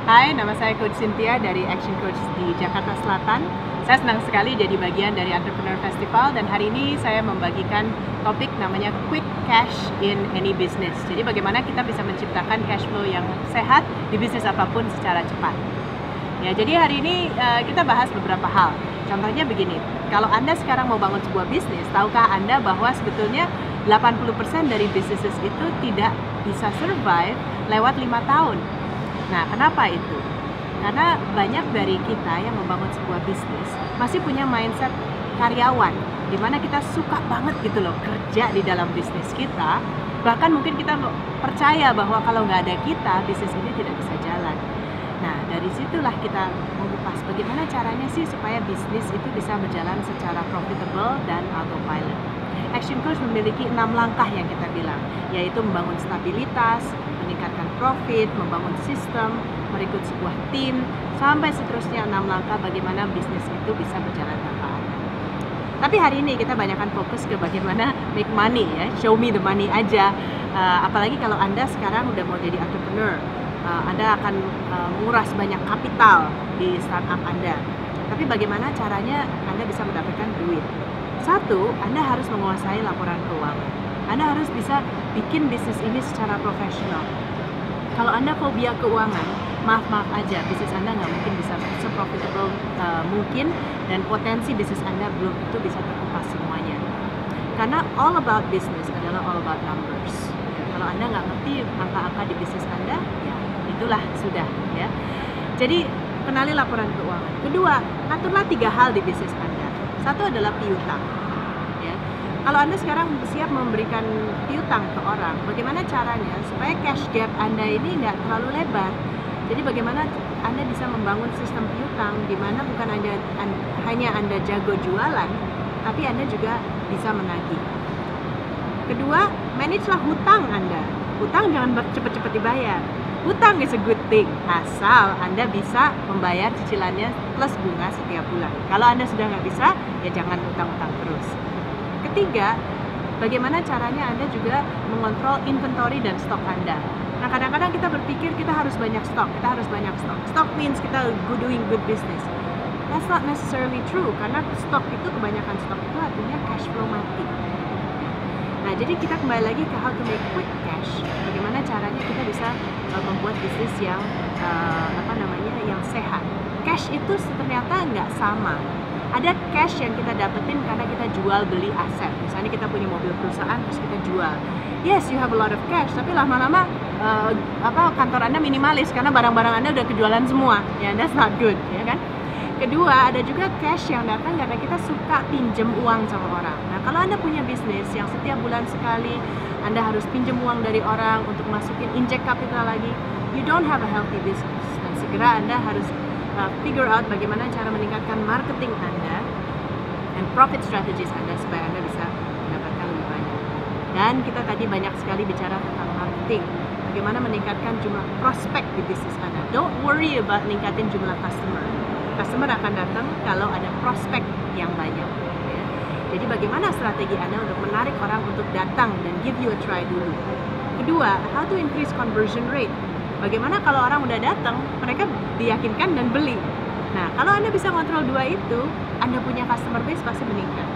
Hai, nama saya Coach Cynthia dari Action Coach di Jakarta Selatan. Saya senang sekali jadi bagian dari Entrepreneur Festival dan hari ini saya membagikan topik namanya Quick Cash in Any Business. Jadi bagaimana kita bisa menciptakan cash flow yang sehat di bisnis apapun secara cepat. Ya, jadi hari ini kita bahas beberapa hal. Contohnya begini, kalau Anda sekarang mau bangun sebuah bisnis, tahukah Anda bahwa sebetulnya 80% dari bisnis itu tidak bisa survive lewat 5 tahun. Nah, kenapa itu? Karena banyak dari kita yang membangun sebuah bisnis masih punya mindset karyawan, di mana kita suka banget gitu loh kerja di dalam bisnis kita. Bahkan mungkin kita percaya bahwa kalau nggak ada kita, bisnis ini tidak bisa jalan. Nah, dari situlah kita mengupas bagaimana caranya sih supaya bisnis itu bisa berjalan secara profitable dan autopilot. Action Coach memiliki 6 langkah yang kita bilang, yaitu membangun stabilitas, meningkatkan profit, membangun sistem, merekrut sebuah tim, sampai seterusnya 6 langkah bagaimana bisnis itu bisa berjalan tanpa Anda. Tapi hari ini kita banyakkan fokus ke bagaimana make money ya, show me the money aja. Apalagi kalau Anda sekarang udah mau jadi entrepreneur, Anda akan menguras banyak kapital di startup Anda. Tapi bagaimana caranya Anda bisa mendapatkan duit? Satu, Anda harus menguasai laporan keuangan. Anda harus bisa bikin bisnis ini secara profesional. Kalau Anda fobia keuangan, maaf aja, bisnis Anda nggak mungkin bisa se-profitable mungkin, dan potensi bisnis Anda belum itu bisa terkupas semuanya. Karena all about business adalah all about numbers. Ya, kalau Anda nggak ngerti angka-angka di bisnis Anda, ya itulah sudah ya. Jadi kenali laporan keuangan. Kedua, aturlah 3 hal di bisnis Anda. Satu adalah piutang. Ya. Kalau Anda sekarang siap memberikan piutang ke orang, bagaimana caranya supaya cash gap Anda ini nggak terlalu lebar? Jadi bagaimana Anda bisa membangun sistem piutang di mana bukan hanya Anda jago jualan, tapi Anda juga bisa menagih. Kedua, manajelah hutang Anda. Hutang jangan cepat-cepat dibayar. Hutang is a good thing, asal Anda bisa membayar cicilannya plus bunga setiap bulan. Kalau Anda sudah nggak bisa, ya jangan hutang-hutang terus. Ketiga, bagaimana caranya Anda juga mengontrol inventory dan stok Anda. Nah, kadang-kadang kita berpikir kita harus banyak stok, Stock means kita doing good business. That's not necessarily true, karena kebanyakan stok itu artinya cash flow mati. Nah, jadi kita kembali lagi ke how to make quick cash. Bagaimana caranya kita bisa membuat bisnis yang yang sehat. Cash itu ternyata nggak sama. Ada cash yang kita dapetin karena kita jual beli aset. Misalnya kita punya mobil perusahaan terus kita jual. Yes, you have a lot of cash, tapi lama-lama kantor Anda minimalis karena barang-barang Anda udah kejualan semua. Ya, that's not good, ya kan? Kedua, ada juga cash yang datang karena kita suka pinjem uang sama orang. Nah, kalau Anda punya bisnis yang setiap bulan sekali Anda harus pinjem uang dari orang untuk masukin injek kapital lagi, you don't have a healthy business. Dan segera Anda harus figure out bagaimana cara meningkatkan marketing Anda dan profit strategies Anda supaya Anda bisa mendapatkan lebih banyak. Dan kita tadi banyak sekali bicara tentang marketing. Bagaimana meningkatkan jumlah prospek di bisnis Anda. Don't worry about meningkatin jumlah customer. Customer akan datang kalau ada prospek yang banyak. Ya. Jadi bagaimana strategi Anda untuk menarik orang untuk datang dan give you a try dulu. Kedua, how to increase conversion rate. Bagaimana kalau orang udah datang, mereka diyakinkan dan beli. Nah, kalau Anda bisa kontrol 2 itu, Anda punya customer base pasti meningkat.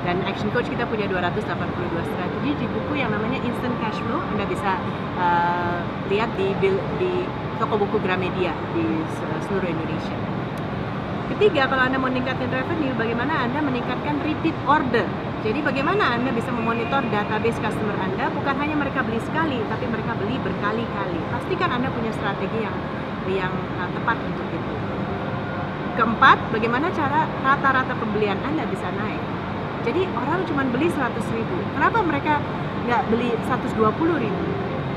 Dan Action Coach kita punya 282 strategi di buku yang namanya Instant Cash Flow. Anda bisa lihat di toko buku Gramedia di seluruh Indonesia. Ketiga, kalau Anda mau meningkatkan revenue, bagaimana Anda meningkatkan repeat order. Jadi bagaimana Anda bisa memonitor database customer Anda, bukan hanya mereka beli sekali, tapi mereka beli berkali-kali. Pastikan Anda punya strategi yang tepat untuk itu. Keempat, bagaimana cara rata-rata pembelian Anda bisa naik. Jadi orang cuma beli 100.000, kenapa mereka nggak beli 120.000?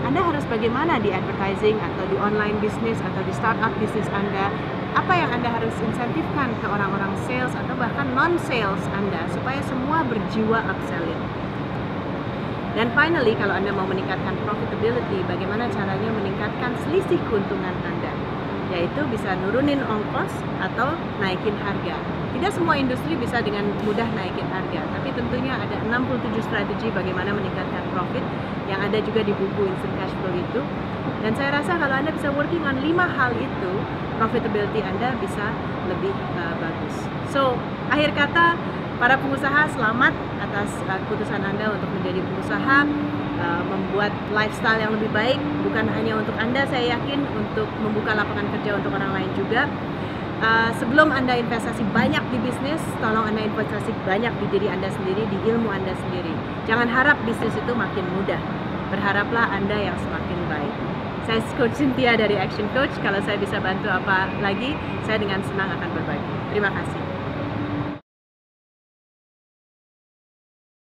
Anda harus bagaimana di advertising atau di online business atau di startup bisnis Anda, apa yang Anda harus insentifkan ke orang-orang sales atau bahkan non-sales Anda supaya semua berjiwa upselling. Dan finally, kalau Anda mau meningkatkan profitability, bagaimana caranya meningkatkan selisih keuntungan Anda. yaitu bisa nurunin ongkos atau naikin harga. Tidak semua industri bisa dengan mudah naikin harga, tapi tentunya ada 67 strategi bagaimana meningkatkan profit yang ada juga di buku Instant Cash Flow itu. Dan saya rasa kalau Anda bisa working on 5 hal itu, profitability Anda bisa lebih bagus. So, akhir kata, para pengusaha, selamat atas keputusan Anda untuk menjadi pengusaha, membuat lifestyle yang lebih baik, bukan hanya untuk Anda, saya yakin untuk membuka lapangan kerja untuk orang lain juga. Sebelum Anda investasi banyak di bisnis, tolong Anda investasi banyak di diri Anda sendiri, di ilmu Anda sendiri. Jangan harap bisnis itu makin mudah, berharaplah Anda yang semakin baik. Saya Coach Cynthia dari Action Coach. Kalau saya bisa bantu apa lagi, saya dengan senang akan berbagi. Terima kasih.